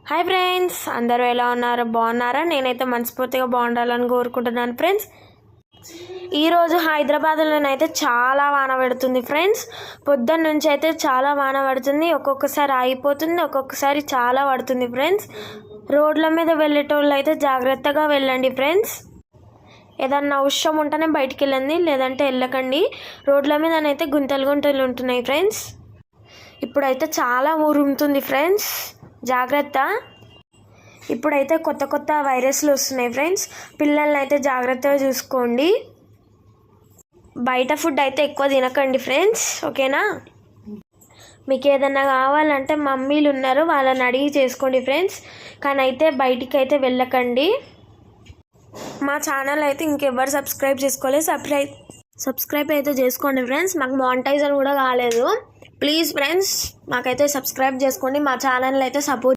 Hi friends, అందరూ ఎలా ఉన్నారు? బాగున్నారా? నేనైతే మనస్ఫూర్తిగా బాగుండాలని కోరుకుంటున్నాను ఫ్రెండ్స్. ఈరోజు హైదరాబాద్లోనైతే చాలా వాన పడుతుంది ఫ్రెండ్స్. పొద్దున్న నుంచి అయితే చాలా వాన పడుతుంది. ఒక్కొక్కసారి ఆగిపోతుంది, ఒక్కొక్కసారి చాలా పడుతుంది ఫ్రెండ్స్. రోడ్ల మీద వెళ్ళేటోళ్ళు అయితే జాగ్రత్తగా వెళ్ళండి ఫ్రెండ్స్. ఏదన్నా అవసరం ఉంటేనే బయటికి వెళ్ళండి, లేదంటే వెళ్ళకండి. రోడ్ల మీదనైతే గుంతలు గుంతలు ఉంటున్నాయి ఫ్రెండ్స్. ఇప్పుడైతే చాలా ఉరుముతుంది ఫ్రెండ్స్, జాగ్రత్త. ఇప్పుడైతే కొత్త కొత్త వైరస్లు వస్తున్నాయి ఫ్రెండ్స్. పిల్లల్ని అయితే జాగ్రత్తగా చూసుకోండి. బయట ఫుడ్ అయితే ఎక్కువ తినకండి ఫ్రెండ్స్, ఓకేనా? మీకు ఏదన్నా కావాలంటే మమ్మీలు ఉన్నారు, వాళ్ళని అడిగి చేసుకోండి ఫ్రెండ్స్. కానీ అయితే బయటికి అయితే వెళ్ళకండి. మా ఛానల్ అయితే ఇంకెవ్వరు సబ్స్క్రైబ్ చేసుకోలేదు, సబ్స్క్రైబ్ అయితే చేసుకోండి ఫ్రెండ్స్. మాకు మానిటైజర్ కూడా కాలేదు. ప్లీజ్ ఫ్రెండ్స్, మాకైతే సబ్స్క్రైబ్ చేసుకోండి. మా ఛానల్ అయితే సపోర్ట్